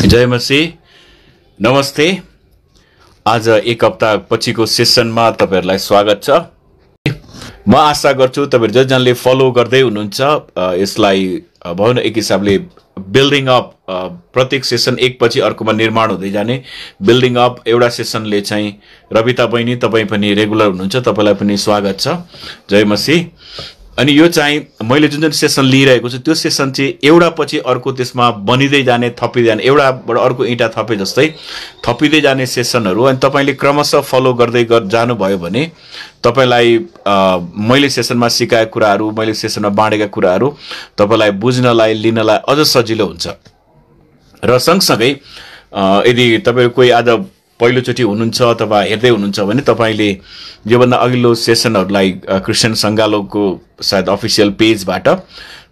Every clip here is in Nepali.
जय मसीह। नमस्ते। आज एक हप्ता पछिको सेसनमा तपाईहरुलाई स्वागत छ। म आशा गर्छु तपाईहरु जसजनाले फलो गर्दै हुनुहुन्छ यसलाई भवन एक हिसाबले बिल्डिङ अप, प्रत्येक सेसन एक पछि अर्कोमा निर्माण हुँदै जाने बिल्डिङ अप एउटा सेसनले चाहिँ रविता बहिनी तपाई पनि रेगुलर हुनुहुन्छ, तपाईलाई पनि स्वागत छ। जय मसीह। अनि यो चाहिँ मैले जुन सेसन लिइरहेको छु त्यो सेसन चाहिँ एउटा पछि अर्को त्यसमा बनिदै जाने, थपिदै जाने, एउटाबाट अर्को इँटा थपे जस्तै थपिदै जाने सेसनहरु। अनि तपाईले क्रमशः फलो गर्दै जानुभयो भने तपाईलाई मैले सेसनमा सिकाएका कुराहरु, मैले सेसनमा बाँडेका कुराहरु तपाईलाई बुझ्नलाई, लिनलाई अझ सजिलो हुन्छ। र सँगसँगै यदि तपाईहरु कोही आज पहिलोचोटि हुनुहुन्छ अथवा हेर्दै हुनुहुन्छ भने तपाईले योभन्दा अघिल्लो सेसनहरुलाई क्रिस्चियन संगालोको सायद अफिसियल पेजबाट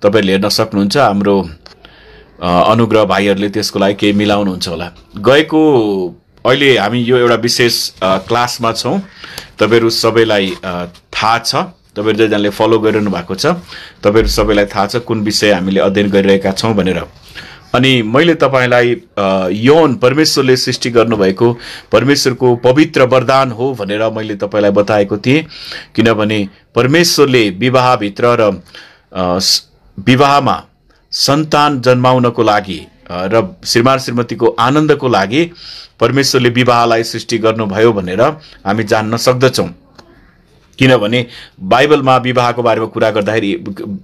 तपाईले हेर्न सक्नुहुन्छ। हाम्रो अनुग्रह भाइहरुले त्यसको लागि केही मिलाउनुहुन्छ होला। गएको अहिले हामी यो एउटा विशेष क्लासमा छौं। तपाईहरु सबैलाई थाहा छ, तपाईहरु जसजनाले फलो गरिरहनु भएको छ तपाईहरु सबैलाई थाहा छ कुन विषय हामीले अध्ययन गरिरहेका छौं भनेर। अनि मैले तपाईलाई यौन परमेश्वरले सृष्टि गर्नुभएको परमेश्वरको पवित्र वरदान हो भनेर मैले तपाईलाई बताएको थिएँ। किनभने परमेश्वरले विवाहभित्र र विवाहमा सन्तान जन्माउनको लागि र श्रीमान श्रीमतीको आनन्दको लागि परमेश्वरले विवाहलाई सृष्टि गर्नुभयो भनेर हामी जान्न सक्दछौं। किनभने बाइबलमा विवाहको बारेमा कुरा गर्दाखेरि,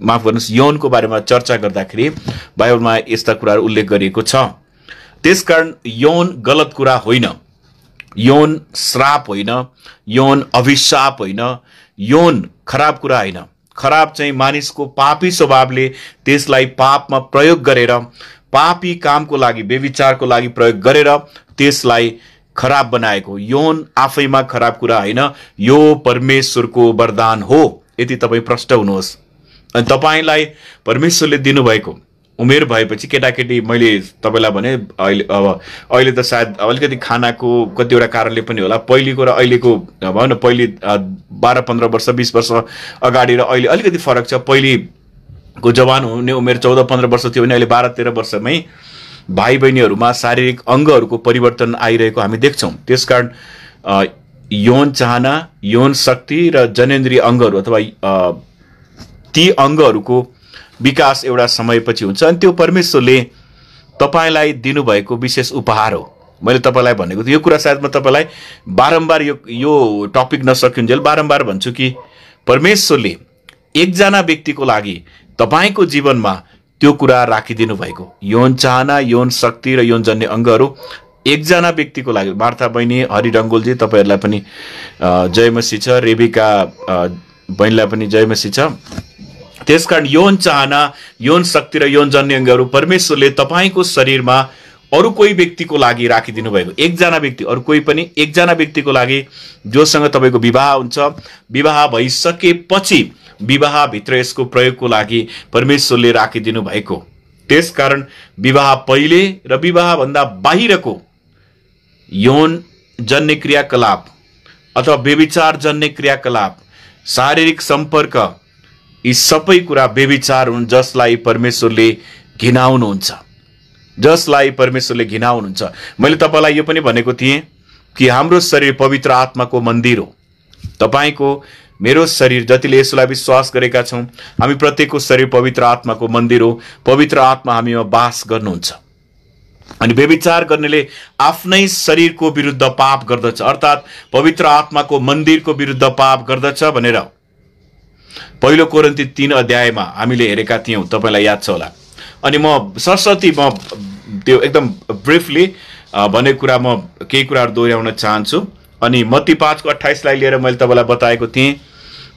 माफ गर्नुस्, यौनको बारेमा चर्चा गर्दाखेरि बाइबलमा यस्ता कुराहरु उल्लेख गरिएको छ। त्यसकारण यौन गलत कुरा होइन, यौन श्राप होइन, यौन अभिशाप होइन, यौन खराब कुरा होइन। खराब चाहिँ मानिसको पापी स्वभावले त्यसलाई पापमा प्रयोग गरेर, पापी कामको लागि, व्यभिचारको लागि प्रयोग गरेर त्यसलाई खराब बनाएको। यौन आफैमा खराब कुरा होइन, यो परमेश्वरको वरदान हो। यदि तपाई प्रष्ट हुनुहोस्। अनि तपाईलाई परमेश्वरले दिनुभएको उमेर भएपछि, केटाकेटी मैले तपाईलाई भने अहिले त सायद अलिकति खानाको कतिवटा कारणले पनि होला, पहिलेको र अहिलेको भनौं न, पहिले 12-15 वर्ष 20 वर्ष अगाडि र अहिले अलिकति फरक छ। पहिलेको जवान हुने उमेर 14-15 वर्ष थियो भने अहिले 12-13 वर्षमै भाइ बहिनीहरुमा शारीरिक अंगहरुको परिवर्तन आइरहेको हामी देख्छौं। त्यसकारण यौन चाहना, यौन शक्ति र जनेन्द्रिय अंगहरु अथवा ती अंगहरुको विकास एउटा समयपछि हुन्छ। अनि त्यो परमेश्वरले तपाईलाई दिनुभएको विशेष उपहार हो। मैले तपाईलाई भनेको थिएँ, यो कुरा सायद म तपाईलाई बारम्बार यो टपिक नसकिन्जेल बारम्बार भन्छु कि परमेश्वरले एकजना व्यक्तिको लागि तपाईको जीवनमा त्यो कुरा राखिदिनु भएको, यौन चाहना, यौन शक्ति र यौन जन्य अंगहरु एकजना व्यक्तिको लागि। मार्था बहिनी, हरि रंगोलजी तपाईहरुलाई पनि जय मसीह छ, रेबिका बहिनीलाई पनि जय मसीह छ। त्यसकारण यौन चाहना, यौन शक्ति र यौन जन्य अंगहरु परमेश्वरले तपाईको शरीरमा अरु कोही व्यक्तिको लागि राखिदिनु भएको, एकजना व्यक्ति, अरु कोही पनि एकजना व्यक्तिको लागि जोसँग तपाईको विवाह हुन्छ। विवाह भइसकेपछि विवाह भित्र यसको प्रयोगको लागि परमेश्वरले राखिदिनु भएको। त्यसकारण विवाह पहिले र विवाह भन्दा बाहिरको यौन जन्य क्रियाकलाप अथवा व्यभिचार जन्य क्रियाकलाप, शारीरिक सम्पर्क, यी सबै कुरा व्यभिचार हुन् जसलाई परमेश्वरले घिनाउनुहुन्छ, जसलाई परमेश्वरले घिनाउनुहुन्छ। मैले तपाईलाई यो पनि भनेको थिएँ कि हाम्रो शरीर पवित्र आत्माको मन्दिर हो। तपाईको मेरो शरीर, जतिले यसलाई विश्वास गरेका छौं, हामी प्रत्येकको शरीर पवित्र आत्माको मन्दिर हो। पवित्र आत्मा हामीमा वास गर्नुहुन्छ। अनि व्यभिचार गर्नेले आफ्नै शरीरको विरुद्ध पाप गर्दछ, अर्थात पवित्र आत्माको मन्दिरको विरुद्ध पाप गर्दछ भनेर पहिलो कोरिन्थी 3 अध्यायमा हामीले हेरेका थियौं, तपाईलाई याद छ होला। अनि म सरस्वती त्यो एकदम ब्रिफली भनेको कुरा म केही कुराहरु दोहोर्याउन चाहन्छु। अनि मत्ती 5:28 लाई लिएर मैले तपाईलाई बताएको थिएँ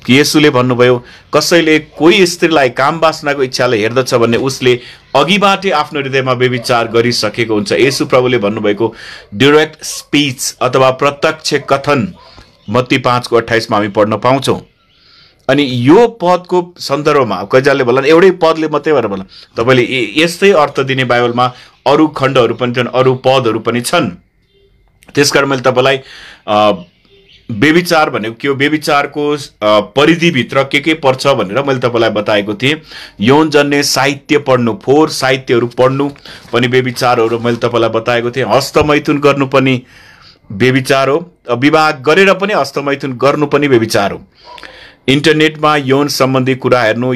कि येशूले भन्नुभयो, कसैले कोही स्त्रीलाई काम वासनाको इच्छाले हेर्दछ भने उसले अघिबाटै आफ्नो हृदयमा व्यभिचार गरिसकेको हुन्छ। येशू प्रभुले भन्नुभएको डाइरेक्ट स्पीच अथवा प्रत्यक्ष कथन मत्ती 5:28 मा हामी पढ्न पाउँछौं। अनि यो पदको सन्दर्भमा कहिलेले भलन एउटै पदले मात्रै भएर भलन, तपाईले यस्तै अर्थ दिने बाइबलमा अरु खण्डहरु पनि छन्, अरु पदहरु पनि छन्। त्यसकारण मैले तपाईलाई बेविचार भनेको के हो, बेविचारको परिधिभित्र के पर्छ भनेर मैले तपाईँलाई बताएको थिएँ। यौनजन्य साहित्य पढ्नु, फोहोर साहित्यहरू पढ्नु पनि बेविचारहरू मैले तपाईँलाई बताएको थिएँ। हस्तमैथुन गर्नु पनि बेविचार हो। विवाह गरेर पनि हस्तमैथुन गर्नु पनि बेविचार हो। इन्टरनेटमा यौन सम्बन्धी कुरा हेर्नु,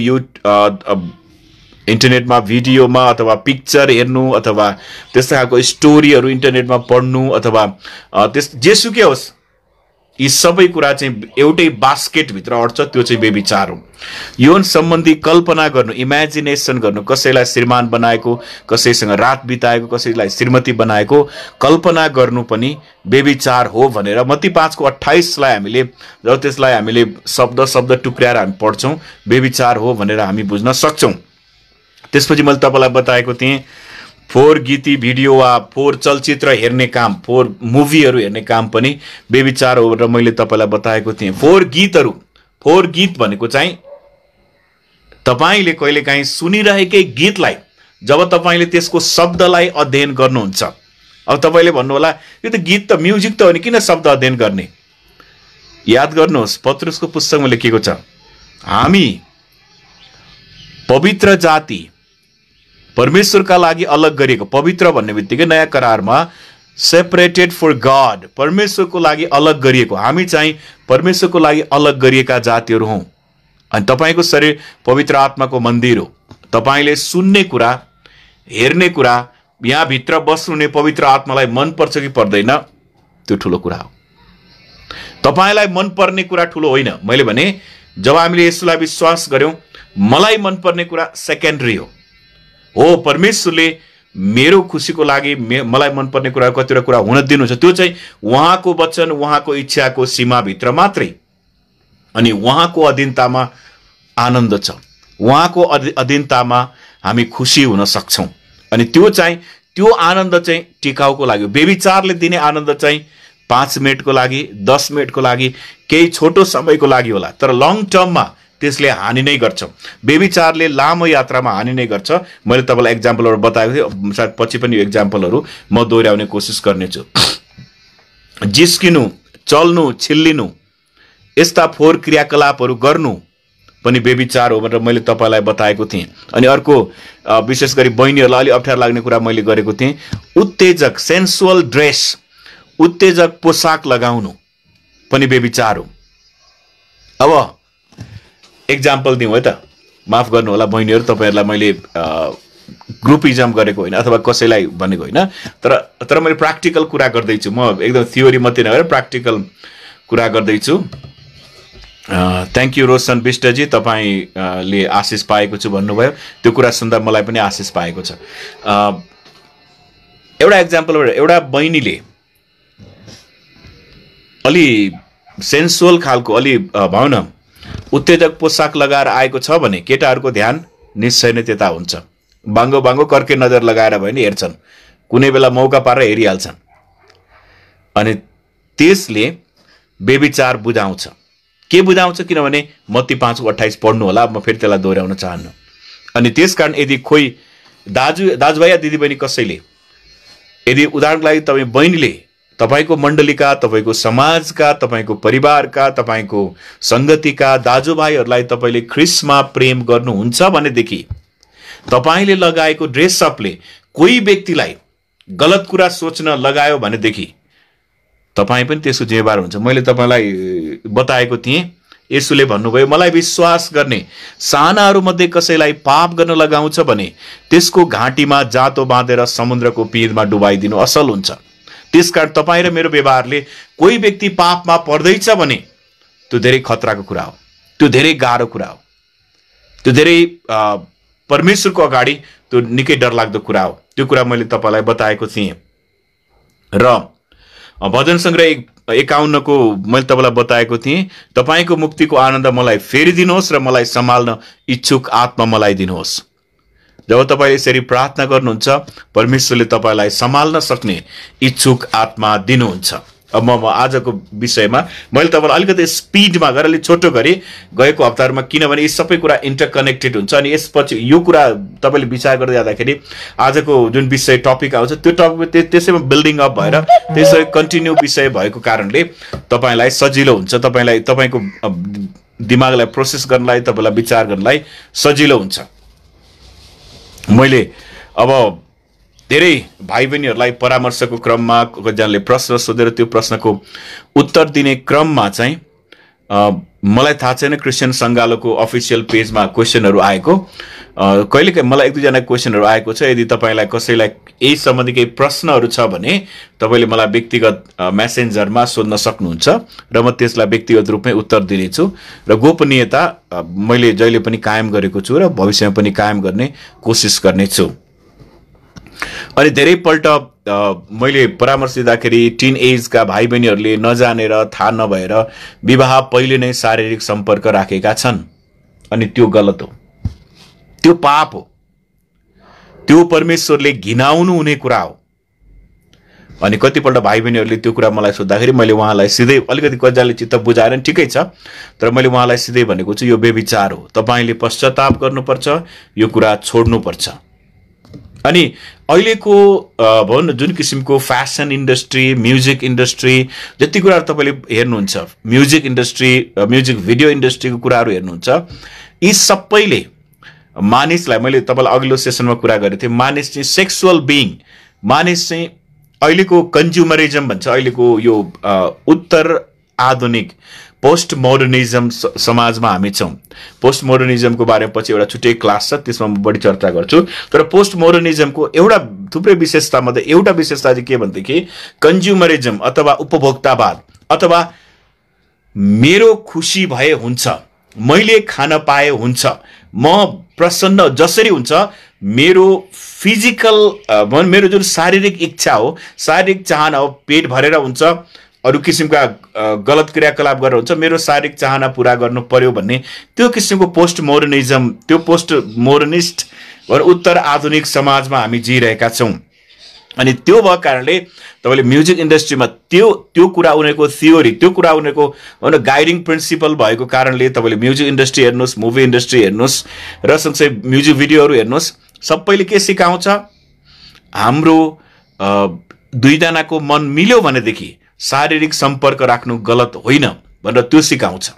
इन्टरनेटमा भिडियोमा अथवा पिक्चर हेर्नु अथवा त्यस्ता खालको स्टोरीहरू इन्टरनेटमा पढ्नु अथवा जेसुकै होस्, यी सबै कुरा चाहिँ एउटै बास्केटभित्र अट्छ, त्यो चाहिँ बेविचार हो। यौन सम्बन्धी कल्पना गर्नु, इमेजिनेसन गर्नु, कसैलाई श्रीमान बनाएको, कसैसँग रात बिताएको, कसैलाई श्रीमती बनाएको कल्पना गर्नु पनि बेविचार हो भनेर मत्ती 5:28लाई हामीले जब त्यसलाई हामीले शब्द शब्द टुक्र्याएर हामी पढ्छौँ, बेविचार हो भनेर हामी बुझ्न सक्छौँ। त्यसपछि मैले तपाईँलाई बताएको थिएँ फोहोर गीती भिडियो वा फोहोर चलचित्र हेर्ने काम, फोहोर मुभीहरू हेर्ने काम पनि बेविचार हो र मैले तपाईँलाई बताएको थिएँ। फोहोर गीत भनेको चाहिँ तपाईँले कहिलेकाहीँ सुनिरहेकै गीतलाई जब तपाईँले त्यसको शब्दलाई अध्ययन गर्नुहुन्छ, अब तपाईँले भन्नुहोला यो त गीत त म्युजिक त हो नि, किन शब्द अध्ययन गर्ने? याद गर्नुहोस्, पत्रुसको पुस्तकमा लेखिएको छ, हामी पवित्र जाति, परमेश्वरका लागि अलग गरिएको, पवित्र भन्ने बित्तिकै नयाँ करारमा सेपरेटेड फर गड, परमेश्वरको लागि अलग गरिएको, हामी चाहिँ परमेश्वरको लागि अलग गरिएका जातिहरू हौँ। अनि तपाईँको शरीर पवित्र आत्माको मन्दिर हो। तपाईँले सुन्ने कुरा, हेर्ने कुरा, यहाँभित्र बस्नुहुने पवित्र आत्मालाई मनपर्छ कि पर्दैन, त्यो ठुलो कुरा हो। तपाईँलाई मनपर्ने कुरा ठुलो होइन। मैले भने जब हामीले यसलाई विश्वास गर्यौँ, मलाई मनपर्ने कुरा सेकेन्डरी हो। परमेश्वरले मेरो खुसीको लागि मलाई मनपर्ने कुरा कतिवटा कुरा हुन दिनुहुन्छ, त्यो चाहिँ उहाँको वचन, उहाँको इच्छाको सीमाभित्र मात्रै। अनि उहाँको अधीनतामा आनन्द छ, उहाँको अधीनतामा हामी खुसी हुन सक्छौँ। अनि त्यो आनन्द चाहिँ टिकाउको लागि, बेविचारले दिने आनन्द चाहिँ 5 मिनटको लागि, 10 मिनटको लागि, केही छोटो समयको लागि होला, तर लङ टर्ममा त्यसले हानि नै गर्छ। बेविचारले लामो यात्रामा हानि नै गर्छ। मैले तपाईँलाई एक्जाम्पलहरू बताएको थिएँ, सायद पछि पनि यो एक्जाम्पलहरू म दोहोऱ्याउने कोसिस गर्नेछु। जिस्किनु, चल्नु, छिल्लिनु, यस्ता फोहोर क्रियाकलापहरू गर्नु पनि बेविचार हो भनेर मैले तपाईँलाई बताएको थिएँ। अनि अर्को विशेष गरी बहिनीहरूलाई अलि अप्ठ्यारो लाग्ने कुरा मैले गरेको थिएँ, उत्तेजक सेन्सुअल ड्रेस, उत्तेजक पोसाक लगाउनु पनि बेविचार हो। अब एक्जाम्पल दिउँ है त, माफ गर्नु होला बहिनीहरू, तपाईँहरूलाई मैले ग्रुपिजम गरेको होइन अथवा कसैलाई भनेको होइन, तर मैले प्र्याक्टिकल कुरा गर्दैछु। म एकदम थ्योरी मात्रै नगरेर प्र्याक्टिकल कुरा गर्दैछु। थ्याङ्क यू रोशन विष्टजी, तपाईँले आशिष पाएको छु भन्नुभयो, त्यो कुरा सुन्दा मलाई पनि आशिष पाएको छ। एउटा एक्जाम्पल, एउटा बहिनीले अलि सेन्सुअल खालको, अलि भनौँ न उत्तेजक पोसाक लगाएर आएको छ भने केटाहरूको ध्यान निश्चय नै त्यता हुन्छ। बाङ्गो बाङ्गो कर्के नजर लगाएर भयो नि हेर्छन्, कुनै बेला मौका पारेर हेरिहाल्छन्। अनि त्यसले बेविचार बुझाउँछ। के बुझाउँछ? किनभने मत्ती 5:28 पढ्नु होला, म फेरि त्यसलाई दोहोऱ्याउन चाहन्न। अनि त्यसकारण यदि कोही दाजुभाइ या दिदीबहिनी कसैले, यदि उदाहरणको लागि तपाईँ बहिनीले तपाईँको मण्डलीका, तपाईँको समाजका, तपाईँको परिवारका, तपाईँको सङ्गतिका दाजुभाइहरूलाई तपाईँले ख्रिस्टमा प्रेम गर्नुहुन्छ भनेदेखि तपाईँले लगाएको ड्रेसअपले कोही व्यक्तिलाई गलत कुरा सोच्न लगायो भनेदेखि तपाईँ पनि त्यसको जिम्मेवार हुन्छ। मैले तपाईँलाई बताएको थिएँ, यसुले भन्नुभयो, मलाई विश्वास गर्ने सानाहरूमध्ये कसैलाई पाप गर्न लगाउँछ भने त्यसको घाँटीमा जातो बाँधेर समुद्रको पिँधमा डुबाइदिनु असल हुन्छ। त्यसकारण तपाईँ र मेरो व्यवहारले कोही व्यक्ति पापमा पर्दैछ भने त्यो धेरै खतराको कुरा हो, त्यो धेरै गाह्रो कुरा हो, त्यो धेरै परमेश्वरको अगाडि त्यो निकै डरलाग्दो कुरा हो। त्यो कुरा मैले तपाईँलाई बताएको थिएँ। र भजन सङ्ग्रह 51 को मैले तपाईँलाई बताएको थिएँ, तपाईँको मुक्तिको आनन्द मलाई फेरि दिनुहोस् र मलाई सम्हाल्न इच्छुक आत्मा मलाई दिनुहोस्। जब तपाईँले यसरी प्रार्थना गर्नुहुन्छ, परमेश्वरले तपाईँलाई सम्हाल्न सक्ने इच्छुक आत्मा दिनुहुन्छ। अब म आजको विषयमा मैले तपाईँलाई अलिकति स्पिडमा गरेर अलिक छोटो गरी गएको हप्ताहरूमा, किनभने यी सबै कुरा इन्टरकनेक्टेड हुन्छ अनि यसपछि यो कुरा तपाईँले विचार गर्दै जाँदाखेरि आजको जुन विषय टपिक आउँछ त्यो टपिक त्यसैमा बिल्डिङ अप भएर त्यसै कन्टिन्यू विषय भएको कारणले तपाईँलाई सजिलो हुन्छ, तपाईँको दिमागलाई प्रोसेस गर्नलाई, तपाईँलाई विचार गर्नलाई सजिलो हुन्छ। मैले अब धेरै भाइ बहिनीहरूलाई परामर्शको क्रममा कतिजनाले प्रश्न सोधेर त्यो प्रश्नको उत्तर दिने क्रममा चाहिँ मलाई थाहा छैन क्रिस्चियन सङ्गालोको अफिसियल पेजमा क्वेसनहरू आएको, कहिलेकाहीँ मलाई एक दुईजना क्वेसनहरू आएको छ। यदि तपाईँलाई कसैलाई यही सम्बन्धी केही प्रश्नहरू छ भने तपाईँले मलाई व्यक्तिगत मेसेन्जरमा सोध्न सक्नुहुन्छ र म त्यसलाई व्यक्तिगत रूपमै उत्तर दिनेछु र गोपनीयता मैले जहिले पनि कायम गरेको छु र भविष्यमा पनि कायम गर्ने कोसिस गर्नेछु। अनि धेरैपल्ट मैले परामर्श दिँदाखेरि टिन एजका भाइ बहिनीहरूले नजानेर थाहा नभएर विवाह पहिले नै शारीरिक सम्पर्क राखेका छन् अनि त्यो गलत हो, त्यो पाप हो, त्यो परमेश्वरले घिनाउनु हुने कुरा हो। अनि कतिपल्ट भाइ बहिनीहरूले त्यो कुरा मलाई सोद्धाखेरि मैले उहाँलाई सिधै अलिकति कतिजनाले चित्त बुझाएर ठिकै छ, तर मैले उहाँलाई सिधै भनेको छु यो व्यभिचार हो, तपाईँले पश्चाताप गर्नुपर्छ, यो कुरा छोड्नुपर्छ। अनि अहिलेको भनौँ न जुन किसिमको फ्यासन इन्डस्ट्री, म्युजिक इन्डस्ट्री, जति कुराहरू तपाईँले हेर्नुहुन्छ, म्युजिक इन्डस्ट्री, म्युजिक भिडियो इन्डस्ट्रीको कुराहरू हेर्नुहुन्छ, यी सबैले मानिसलाई, मैले तपाईँलाई अघिल्लो सेसनमा कुरा गरेको थिएँ, मानिस चाहिँ सेक्सुअल बिइङ, मानिस चाहिँ अहिलेको कन्ज्युमरिजम भन्छ, अहिलेको यो उत्तर आधुनिक पोस्ट मोडर्निजम समाजमा हामी छौँ। पोस्ट मोडर्निजमको बारेमा पछि एउटा छुट्टै क्लास छ, त्यसमा म बढी चर्चा गर्छु। तर पोस्ट मोडर्निजमको एउटा थुप्रै विशेषता मध्ये एउटा विशेषता चाहिँ के भनेदेखि कन्ज्युमरिजम अथवा उपभोक्तावाद, अथवा मेरो खुसी भए हुन्छ, मैले खान पाए हुन्छ, म प्रसन्न जसरी हुन्छ, मेरो फिजिकल मेरो जुन शारीरिक इच्छा हो, शारीरिक चाहना हो, पेट भरेर हुन्छ, अरू किसिमका गलत क्रियाकलाप गरेर हुन्छ, मेरो शारीरिक चाहना पुरा गर्नु पर्यो भन्ने त्यो किसिमको पोस्ट मोडर्निजम, त्यो पोस्ट मोडर्निस्ट उत्तर आधुनिक समाजमा हामी जिइरहेका छौँ। अनि त्यो भएको कारणले तपाईँले म्युजिक इन्डस्ट्रीमा त्यो कुरा उनीहरूको थियोरी, त्यो कुरा उनीहरूको गाइडिङ प्रिन्सिपल भएको कारणले तपाईँले म्युजिक इन्डस्ट्री हेर्नुहोस्, मुभी इन्डस्ट्री हेर्नुहोस् र सँगसँगै म्युजिक भिडियोहरू हेर्नुहोस्, सबैले के सिकाउँछ, हाम्रो दुईजनाको मन मिल्यो भनेदेखि शारीरिक सम्पर्क राख्नु गलत होइन भनेर त्यो सिकाउँछ।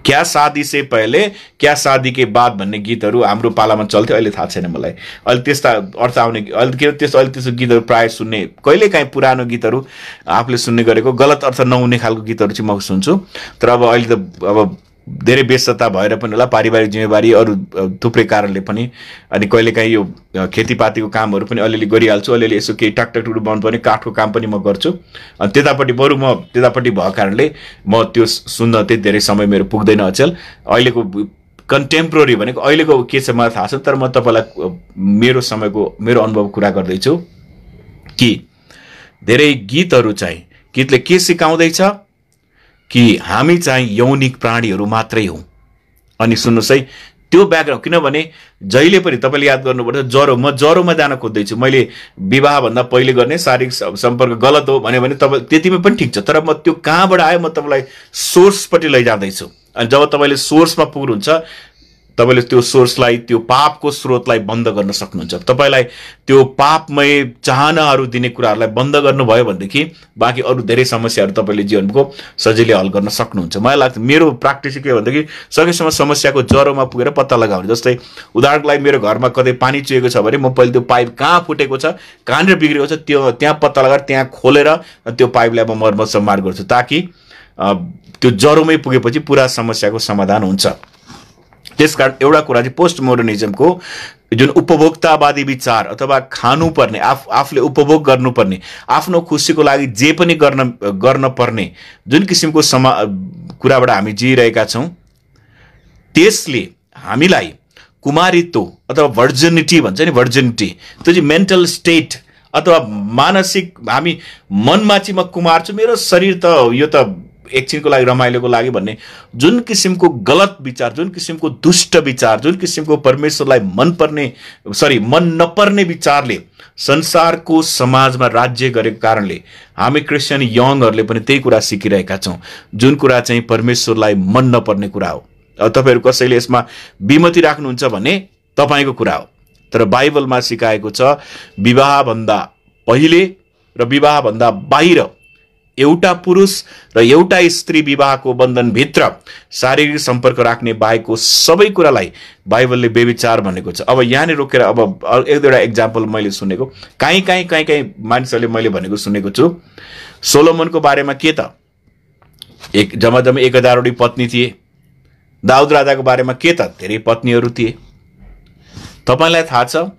क्या शादी से पहले क्या शादी के बाद भन्ने गीतहरू हाम्रो पालामा चल्थ्यो, अहिले थाहा छैन मलाई, अहिले त्यस्ता अर्थ आउने अहिले त्यस्तो गीतहरू प्रायः सुन्ने, कहिलेकाहीँ पुरानो गीतहरू आफूले सुन्ने गरेको गलत अर्थ नहुने खालको गीतहरू चाहिँ म सुन्छु। तर अब अहिले त अब धेरै व्यस्तता भएर पनि होला, पारिवारिक जिम्मेवारी अरू थुप्रै कारणले पनि, अनि कहिलेकाहीँ यो खेतीपातीको कामहरू पनि अलिअलि गरिहाल्छु, अलिअलि यसो केही टाकटुकहरू बनाउनुपर्ने काठको काम पनि म गर्छु, अनि त्यतापट्टि बरु म त्यतापट्टि भएको कारणले म त्यो सुन्न त्यति धेरै समय मेरो पुग्दैन अचेल। अहिलेको कन्टेम्पोरेरी भनेको अहिलेको के छ मलाई थाहा छ, तर म तपाईँलाई मेरो समयको मेरो अनुभव कुरा गर्दैछु कि धेरै गीतहरू चाहिँ गीतले के सिकाउँदैछ कि हामी चाहिँ यौनिक प्राणीहरू मात्रै हौँ। अनि सुन्नुहोस् है, त्यो ब्याकग्राउन्ड, किनभने जहिले पनि तपाईँले याद गर्नुपर्छ, म ज्वरोमा जान खोज्दैछु, मैले विवाहभन्दा पहिले गर्ने शारीरिक सम्पर्क गलत हो भने तपाईँ त्यतिमै पनि ठिक छ, तर म त्यो कहाँबाट आयो, म तपाईँलाई सोर्सपट्टि लैजाँदैछु। अनि जब तपाईँले सोर्समा पुग्नुहुन्छ, तपाईँले त्यो सोर्सलाई, त्यो पापको स्रोतलाई बन्द गर्न सक्नुहुन्छ। तपाईँलाई त्यो पापमय चाहनाहरू दिने कुराहरूलाई बन्द गर्नुभयो भनेदेखि बाँकी अरू धेरै समस्याहरू तपाईँले जीवनको सजिलै हल गर्न सक्नुहुन्छ। मलाई लाग्छ मेरो प्र्याक्टिस के भनेदेखि सकेसम्म समस्याको जरोमा पुगेर पत्ता लगाउने। जस्तै उदाहरणको लागि मेरो घरमा कतै पानी चुहेको छ भने म पहिले त्यो पाइप कहाँ फुटेको छ, कहाँनिर बिग्रेको छ, त्यो त्यहाँ पत्ता लगाएर त्यहाँ खोलेर त्यो पाइपलाई म मर्मत सम्मार गर्छु, ताकि त्यो जरोमै पुगेपछि पुरा समस्याको समाधान हुन्छ। त्यसकारण एउटा कुरा चाहिँ पोस्ट मोडर्निजमको जुन उपभोक्तावादी विचार अथवा खानुपर्ने, आफूले उपभोग गर्नुपर्ने, आफ्नो खुसीको लागि जे पनि गर्न पर्ने जुन किसिमको कुराबाट हामी जिइरहेका छौँ, त्यसले हामीलाई कुमारित्व अथवा भर्जिनिटी भन्छ नि, भर्जिनिटी, त्यो चाहिँ मेन्टल स्टेट अथवा मानसिक, हामी मनमा चाहिँ म कुमार छु, मेरो शरीर त यो त एकछिनको लागि रमाइलोको लागि भन्ने जुन किसिमको गलत विचार, जुन किसिमको दुष्ट विचार, जुन किसिमको परमेश्वरलाई मन नपर्ने विचारले संसारको समाजमा राज्य गरेको कारणले हामी क्रिस्चियन यङहरूले पनि त्यही कुरा सिकिरहेका छौँ, जुन कुरा चाहिँ परमेश्वरलाई मन नपर्ने कुरा हो। अब तपाईहरु कसैले यसमा विमति राख्नुहुन्छ भने तपाईको कुरा हो, तर बाइबलमा सिकाएको छ विवाहभन्दा पहिले र विवाहभन्दा बाहिर एउटा पुरुष र एउटा स्त्री विवाहको बन्धनभित्र शारीरिक सम्पर्क राख्ने बाहेकको सबै कुरालाई बाइबलले व्यभिचार भनेको छ। अब यहाँले रोकेर अब एक दुईवटा एक्जाम्पल मैले सुनेको, कहीँ मानिसहरूले मैले भनेको सुनेको छु। सोलोमनको बारेमा के त जम्मा 1000 वटी पत्नी थिए। दाउद राजाको बारेमा के त धेरै पत्नीहरू थिए। तपाईलाई थाहा छ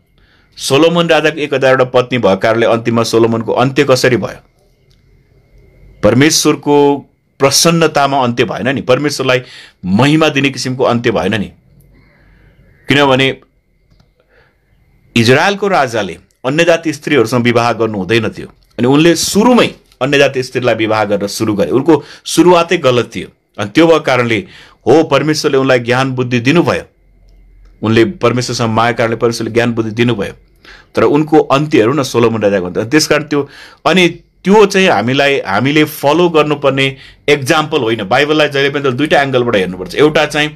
सोलोमन राजाको 1000 वटा पत्नी भएको कारणले अन्तिममा सोलोमनको अन्त्य कसरी भयो? परमेश्वरको प्रसन्नतामा अन्त्य भएन नि, परमेश्वरलाई महिमा दिने किसिमको अन्त्य भएन नि। किनभने इजरायलको राजाले अन्य जाति स्त्रीहरूसँग विवाह गर्नु हुँदैन थियो अनि उनले सुरुमै अन्य जाति स्त्रीलाई विवाह गर्न सुरु गरे। उनको सुरुवातै गलत थियो अनि त्यो भएको कारणले हो परमेश्वरले उनलाई ज्ञान बुद्धि दिनुभयो। उनले परमेश्वरसँग माया कारणले परमेश्वरले ज्ञान बुद्धि दिनुभयो, तर उनको अन्त्य हेरौँ न सोलोमन राजाको अन्त्य। त्यसकारण त्यो चाहिँ हामीले फलो गर्नुपर्ने एक्जाम्पल होइन। बाइबललाई जहिले पनि दुईटा एंगलबाट हेर्नुपर्छ। एउटा चाहिँ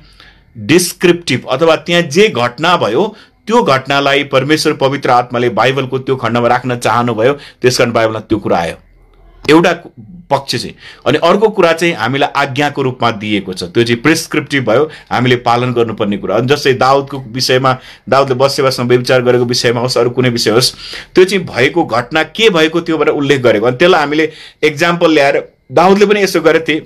डिस्क्रिप्टिभ अथवा त्यहाँ जे घटना भयो त्यो घटनालाई परमेश्वर पवित्र आत्माले बाइबलको त्यो खण्डमा राख्न चाहनुभयो, त्यसकारण बाइबलमा त्यो कुरा आयो, एउटा पक्ष चाहिँ। अनि अर्को कुरा चाहिँ हामीलाई आज्ञाको रूपमा दिएको छ, त्यो चाहिँ प्रिस्क्रिप्टिभ भयो, हामीले पालन गर्नुपर्ने कुरा। अनि जस्तै दाउदको विषयमा, दाउदले बत्सेबासँग व्यभिचार गरेको विषयमा होस्, अरू कुनै विषय होस्, त्यो चाहिँ भएको घटना के भएको त्यो भनेर उल्लेख गरेको। अनि त्यसलाई हामीले एक्जाम्पल ल्याएर दाउदले पनि यसो गरेथे,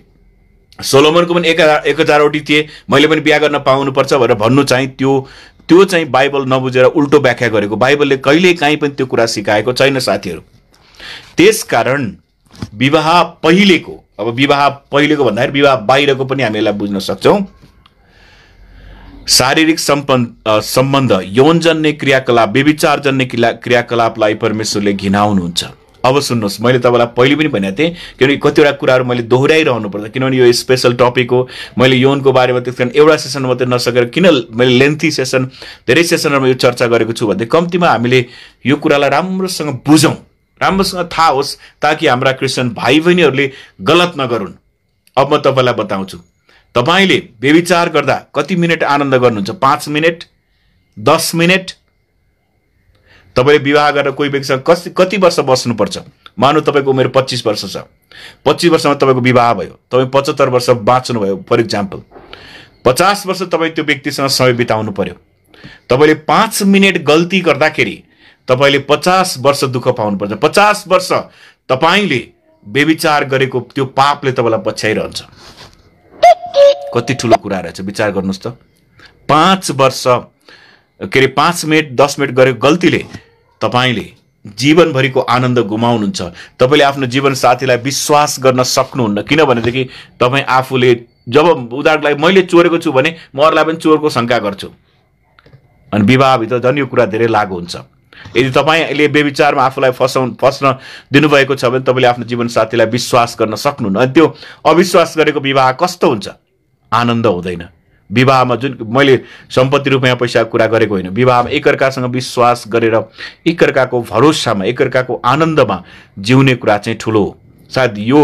सोलोमनको पनि 1000 वटी थिए, मैले पनि बिहा गर्न पाउनुपर्छ भनेर भन्नु चाहिँ त्यो चाहिँ बाइबल नबुझेर उल्टो व्याख्या गरेको। बाइबलले कहिले काहीँ पनि त्यो कुरा सिकाएको छैन साथीहरू। त्यसकारण विवाह पहिलेको भन्दाखेरि विवाह बाहिरको पनि हामी यसलाई बुझ्न सक्छौं। शारीरिक सम्बन्ध, यौनजन्य क्रियाकलाप, व्यभिचारजन्य क्रियाकलापलाई परमेश्वरले घिनाउनुहुन्छ। अब सुन्नुहोस्, मैले तपाईलाई पहिले पनि भनेको थिएँ, किनकि कतिवटा कुराहरू मैले दोहोऱ्याइरहनु पर्छ, किनभने यो स्पेशल टपिक हो। मैले यौनको बारेमा त्यसकारण एउटा सेसन मात्रै नसकेर किन मैले लेन्थी सेसन, धेरै सेसनहरूमा यो चर्चा गरेको छु भन्दै कम्तीमा हामीले यो कुरालाई राम्रोसँग बुझौँ, राम्रोसँग थाहा होस्, ताकि हाम्रा क्रिस्चियन भाइ बहिनीहरूले गलत नगरून्। अब म तपाईलाई बताउँछु, तपाईले व्यभिचार गर्दा कति मिनेट आनन्द गर्नुहुन्छ? 5 मिनेट, 10 मिनेट? तपाईले विवाह गरेर कोही व्यक्तिसँग कति वर्ष बस्नुपर्छ? मानौ तपाईको उमेर 25 वर्ष छ, 25 वर्षमा तपाईको विवाह भयो, तपाई 75 वर्ष बाँच्नु भयो फर इक्जाम्पल, 50 वर्ष तपाई त्यो व्यक्तिसँग समय बिताउनु पर्यो। तपाईले 5 मिनेट गल्ती गर्दाखेरि तपाईले 50 वर्ष दुःख पाउनुपर्छ। 50 वर्ष तपाईले व्यभिचार गरेको त्यो पापले तपाईलाई पछ्याइरहन्छ। कति ठुलो कुरा रहेछ, विचार गर्नुस् त। 5 वर्ष 5 मिनेट 10 मिनेट गरेको गल्तीले तपाईले जीवनभरिको आनन्द गुमाउनुहुन्छ। तपाईले आफ्नो जीवन साथीलाई विश्वास गर्न सक्नुहुन्न, किनभनेदेखि तपाई आफूले जब उदाहरणको लागि मैले चोरेको छु भने म अरूलाई पनि चोरको शंका गर्छु, अनि विवाहभित्र झन् यो कुरा धेरै लागू हुन्छ। यदि तपाईले व्यभिचारमा आफूलाई फस्न दिनुभएको छ भने तपाईले आफ्नो जीवन साथीलाई विश्वास गर्न सक्नुहुन्न। अनि त्यो अविश्वास गरेको विवाह कस्तो हुन्छ? आनन्द हुँदैन। विवाहमा जुन मैले सम्पत्ति रुपैयाँ पैसाको कुरा गरेको होइन, विवाहमा एकअर्कासँग विश्वास गरेर एकअर्काको भरोसामा एकअर्काको आनन्दमा जिउने कुरा चाहिँ ठुलो हो। सायद यो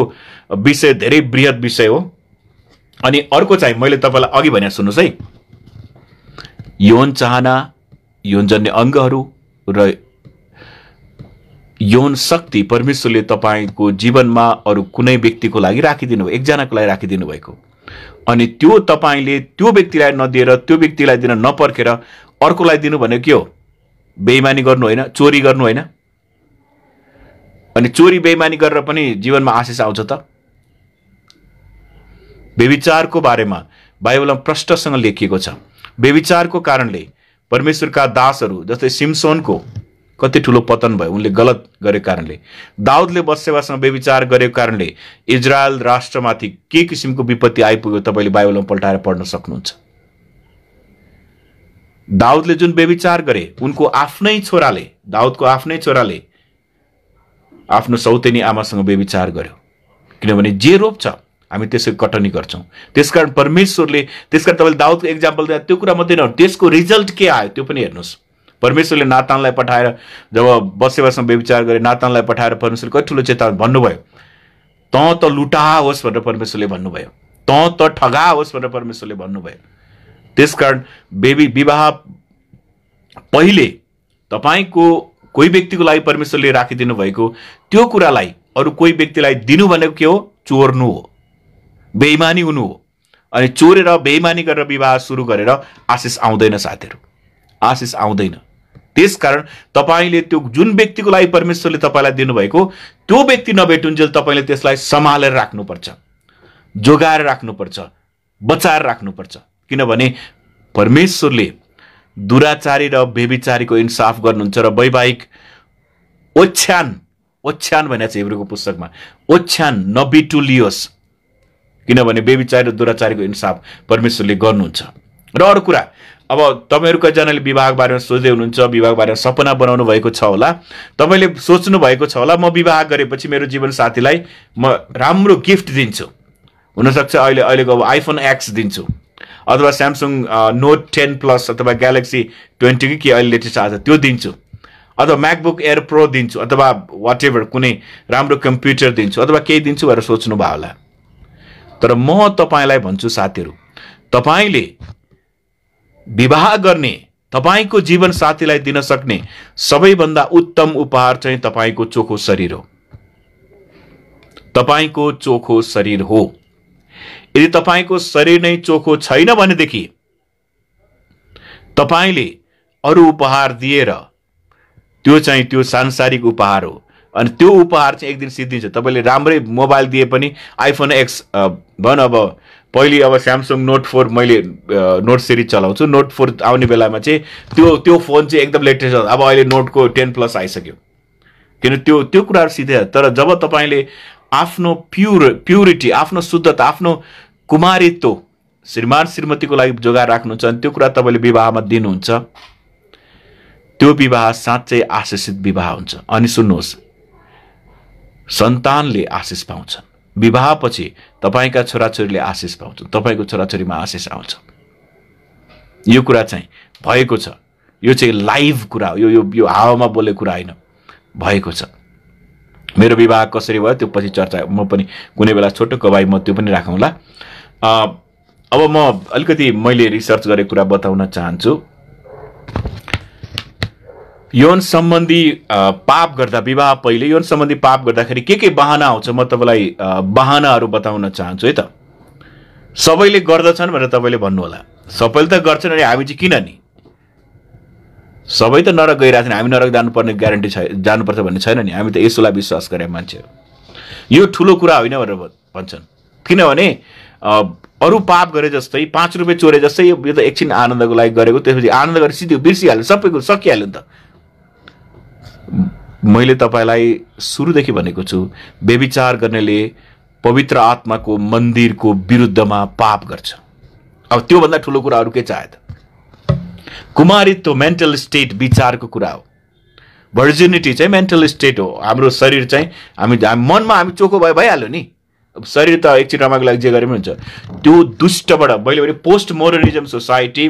विषय धेरै बृहत विषय हो। अनि अर्को चाहिँ मैले तपाईलाई अघि भने सुन्नुस् है, यौन चाहना, यौनजन्य अङ्गहरू र यौन शक्ति परमेश्वरले तपाईको जीवनमा अरू कुनै व्यक्तिको लागि राखिदिनु भयो, एकजनाको लागि राखिदिनु भएको। अनि त्यो तपाईले त्यो व्यक्तिलाई नदिएर, त्यो व्यक्तिलाई दिन नपर्खेर अर्कोलाई दिनु भनेको के हो? बेइमानी गर्नु होइन, चोरी गर्नु होइन। अनि चोरी बेइमानी गरेर पनि जीवनमा आशिष आउँछ त? व्यभिचारको बारेमा बाइबलमा प्रष्टसँग लेखिएको छ। व्यभिचारको कारणले परमेश्वरका दासहरू जस्तै सिमसोनको कति ठुलो पतन भयो, उनले गलत गरेको कारणले। दाउदले बत्सेबासँग व्यभिचार गरेको कारणले इजरायल राष्ट्रमाथि के किसिमको विपत्ति आइपुग्यो तपाईले बाइबलमा पल्टाएर पढ्न सक्नुहुन्छ। दाउदले जुन व्यभिचार गरे, उनको आफ्नै छोराले, दाउदको आफ्नै छोराले आफ्नो सौतेनी आमासँग व्यभिचार गर्यो। किनभने जे रोप्छ हामी त्यसै कटनी गर्छौँ। त्यसकारण परमेश्वरले, त्यसकारण तपाईँले दाउदको एक्जाम्पल दिए त्यो कुरा मात्रै नहो, त्यसको रिजल्ट के आयो त्यो पनि हेर्नुहोस्। परमेश्वरले नातानलाई पठाएर जब बसेबासँग व्यभिचार गरे, नातानलाई पठाएर परमेश्वरले कति ठुलो चेतावनी भन्नुभयो, त लुटा होस् भनेर परमेश्वरले भन्नुभयो, त ठगा होस् भनेर परमेश्वरले भन्नुभयो। त्यसकारण विवाह पहिले तपाईँको कोही व्यक्तिको लागि परमेश्वरले राखिदिनु भएको त्यो कुरालाई अरू कोही व्यक्तिलाई दिनु भनेको के हो? चोर्नु हो, बेइमानी हुनु हो। अनि चोरेर बेइमानी गरेर विवाह सुरु गरेर आशिष आउँदैन साथीहरू, आशिष आउँदैन। त्यसकारण तपाईँले त्यो जुन व्यक्तिको लागि परमेश्वरले तपाईँलाई दिनुभएको त्यो व्यक्ति नभेटुन्जेल तपाईँले त्यसलाई सम्हालेर राख्नुपर्छ, जोगाएर राख्नुपर्छ, बचाएर राख्नुपर्छ। किनभने परमेश्वरले दुराचारी र व्यभिचारीको इन्साफ गर्नुहुन्छ र वैवाहिक ओछ्यान भनेको छ हिब्रूको पुस्तकमा, ओछ्यान नबिटुलियोस्, किनभने व्यभिचारी र दुराचारीको इन्साफ परमेश्वरले गर्नुहुन्छ। र अरू कुरा, अब तपाईँहरू कतिजनाले विवाहको बारेमा सोच्दै हुनुहुन्छ, विवाहको बारेमा सपना बनाउनु भएको छ होला, तपाईँले सोच्नु भएको छ होला म विवाह गरेपछि मेरो जीवनसाथीलाई म राम्रो गिफ्ट दिन्छु। हुनसक्छ अहिलेको अब आइफोन एक्स दिन्छु, अथवा स्यामसङ नोट 10 प्लस अथवा ग्यालेक्सी 20 के अहिले लेटेस्ट आएको छ त्यो दिन्छु, अथवा म्याकबुक एयर प्रो दिन्छु, अथवा वाट एभर कुनै राम्रो कम्प्युटर दिन्छु, अथवा केही दिन्छु भनेर सोच्नु भयो होला। तर म तपाईँलाई भन्छु साथीहरू, तपाईँले विवाह गर्ने, तपाईँको जीवन साथीलाई दिन सक्ने सबैभन्दा उत्तम उपहार चाहिँ तपाईँको चोखो शरीर हो, तपाईँको चोखो शरीर हो। यदि तपाईँको शरीर नै चोखो छैन भनेदेखि तपाईँले अरू उपहार दिएर त्यो सांसारिक उपहार हो, अनि त्यो उपहार चाहिँ एक दिन सिद्धिन्छ। तपाईँले राम्रै मोबाइल दिए पनि आइफोन एक्स भन, अब पहिले अब स्यामसङ नोट 4 मैले नोट सिरिज चलाउँछु, नोट 4 आउने बेलामा चाहिँ त्यो फोन चाहिँ एकदम लेटेस्ट हो। अब अहिले नोटको 10 प्लस आइसक्यो, किन त्यो कुराहरू सिधै। तर जब तपाईँले आफ्नो प्युरिटी, आफ्नो शुद्धता, आफ्नो कुमारित्व श्रीमान श्रीमतीको लागि जोगाएर राख्नुहुन्छ अनि त्यो कुरा तपाईँले विवाहमा दिनुहुन्छ, त्यो विवाह साँच्चै आशिषित विवाह हुन्छ। अनि सुन्नुहोस्, सन्तानले आशिष पाउँछन्। विवाहपछि तपाईँका छोराछोरीले आशिष पाउँछन्, तपाईँको छोराछोरीमा आशिष आउँछ। यो कुरा चाहिँ भएको छ, यो चाहिँ लाइभ कुरा हो, यो हावामा बोलेको कुरा होइन, भएको छ। मेरो विवाह कसरी भयो त्यो पछि चर्चा म पनि कुनै बेला छोटो गवाई म त्यो पनि राखौँला। अब म अलिकति मैले रिसर्च गरेको कुरा बताउन चाहन्छु। यौन सम्बन्धी पाप गर्दा, विवाह पहिले यौन सम्बन्धी पाप गर्दाखेरि के बहाना आउँछ म तपाईँलाई बहानाहरू बताउन चाहन्छु है त। सबैले गर्दछन् भनेर तपाईँले भन्नु होला, सबैले त गर्छन् अनि हामी चाहिँ किन नि? सबै त नरक गइरहेछन्, हामी नरक जानुपर्ने ग्यारेन्टी जानुपर्छ भन्ने छैन नि। हामी त यसोलाई विश्वास गरे मान्छे, यो ठुलो कुरा होइन भनेर भन्छन्। किनभने अरू पाप गरे जस्तै 5 रुपियाँ चोरे जस्तै यो त एकछिन आनन्दको लागि गरेको, त्यसपछि आनन्द गरेर सिधै बिर्सिहाल्यो, सबै कुरो सकिहाल्यो नि त। मैले तपाईँलाई सुरुदेखि भनेको छु, व्यभिचार गर्नेले पवित्र आत्माको मन्दिरको विरुद्धमा पाप गर्छ। अब त्योभन्दा ठुलो कुरा अरू के चाहे त? कुमारित्व मेन्टल स्टेट विचारको कुरा हो, भर्जिनिटी चाहिँ मेन्टल स्टेट हो। हाम्रो शरीर चाहिँ हामी मनमा हामी चोखो भइहाल्यो नि। शरीर त एकछिन रमाइलो लागि जे गरे पनि हुन्छ। त्यो दुष्टबाट मैले भने पोस्ट मोडर्निजम सोसाइटी